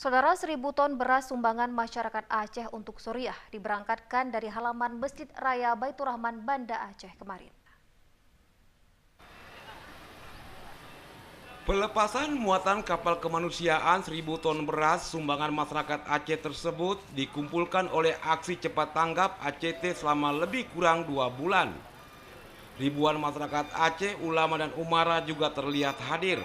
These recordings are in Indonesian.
Saudara, 1.000 ton beras sumbangan masyarakat Aceh untuk Suriah diberangkatkan dari halaman Masjid Raya Baitur Rahman, Banda Aceh kemarin. Pelepasan muatan kapal kemanusiaan 1.000 ton beras sumbangan masyarakat Aceh tersebut dikumpulkan oleh aksi cepat tanggap ACT selama lebih kurang 2 bulan. Ribuan masyarakat Aceh, ulama dan umara juga terlihat hadir.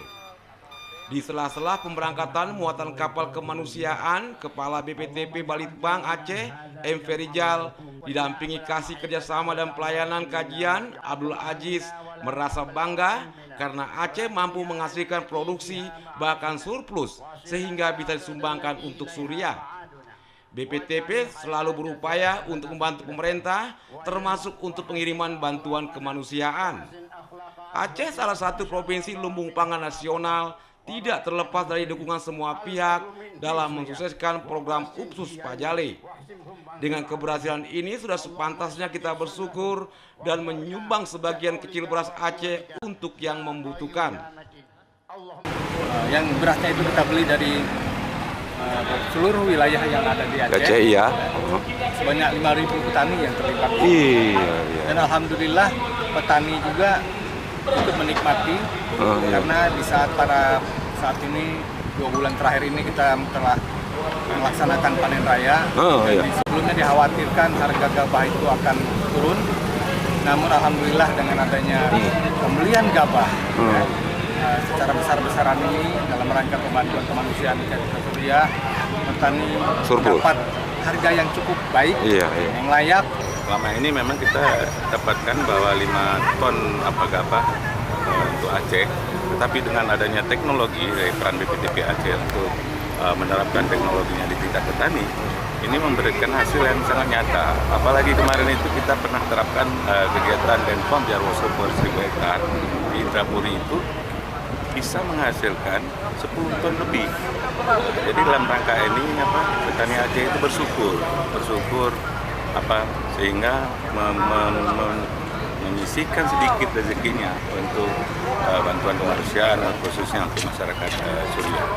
Di sela-sela pemberangkatan muatan kapal kemanusiaan, Kepala BPTP Balitbang Aceh, M. Ferijal, didampingi Kasih Kerjasama dan Pelayanan Kajian, Abdul Aziz, merasa bangga karena Aceh mampu menghasilkan produksi bahkan surplus sehingga bisa disumbangkan untuk Suriah. BPTP selalu berupaya untuk membantu pemerintah, termasuk untuk pengiriman bantuan kemanusiaan. Aceh salah satu provinsi lumbung pangan nasional, tidak terlepas dari dukungan semua pihak dalam mensukseskan program UPSUS Pajale. Dengan keberhasilan ini sudah sepantasnya kita bersyukur dan menyumbang sebagian kecil beras Aceh untuk yang membutuhkan. Yang berasnya itu kita beli dari seluruh wilayah yang ada di Aceh. Iya. Sebanyak 5.000 petani yang terlibat. Iya. Dan alhamdulillah petani juga ikut menikmati karena di saat ini 2 bulan terakhir ini kita telah melaksanakan panen raya. Sebelumnya dikhawatirkan harga gabah itu akan turun, namun alhamdulillah dengan adanya pembelian gabah secara besar-besaran ini dalam rangka pembantuan kemanusiaan di Suriah, petani dapat harga yang cukup baik, yang layak. Selama ini memang kita dapatkan bahwa 5 ton gabah untuk Aceh, tetapi dengan adanya teknologi dari peran BPTP Aceh untuk menerapkan teknologinya di tingkat petani, ini memberikan hasil yang sangat nyata. Apalagi kemarin itu kita pernah terapkan kegiatan Denpom Jarwo Super 1.000 hektar di Indrapuri itu bisa menghasilkan 10 ton lebih. Jadi dalam rangka ini petani Aceh itu bersyukur sehingga menyisihkan sedikit rezekinya untuk bantuan kemanusiaan khususnya untuk masyarakat Suriah.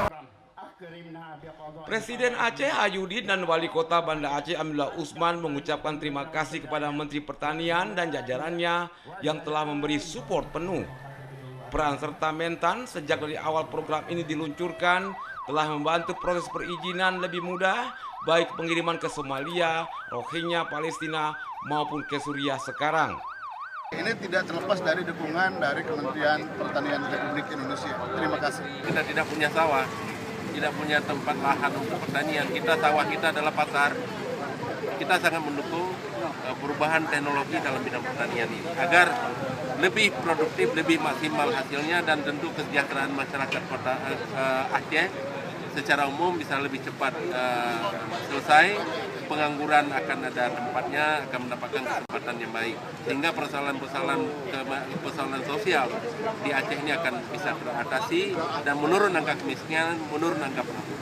Presiden Aceh Ayudin dan Wali Kota Banda Aceh Amillah Usman mengucapkan terima kasih kepada Menteri Pertanian dan jajarannya yang telah memberi support penuh. Peran serta Mentan sejak dari awal program ini diluncurkan telah membantu proses perizinan lebih mudah, baik pengiriman ke Somalia, Rohingya, Palestina maupun ke Suriah sekarang. Ini tidak terlepas dari dukungan dari Kementerian Pertanian Republik Indonesia. Terima kasih. Kita tidak punya sawah, tidak punya tempat lahan untuk pertanian. Sawah kita adalah pasar. Kita sangat mendukung perubahan teknologi dalam bidang pertanian ini agar lebih produktif, lebih maksimal hasilnya, dan tentu kesejahteraan masyarakat kota Aceh secara umum bisa lebih cepat selesai. Pengangguran akan ada tempatnya, akan mendapatkan kesempatan yang baik, sehingga persoalan sosial di Aceh ini akan bisa teratasi dan menurun angka kemiskinan, menurun angka pengangguran.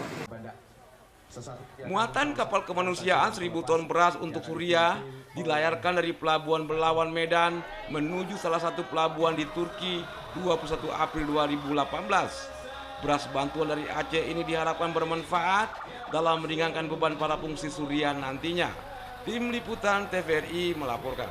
Muatan kapal kemanusiaan 1.000 ton beras untuk Suriah dilayarkan dari Pelabuhan Belawan Medan menuju salah satu pelabuhan di Turki 21 April 2018. Beras bantuan dari Aceh ini diharapkan bermanfaat dalam meringankan beban para pengungsi Suriah nantinya. Tim Liputan TVRI melaporkan.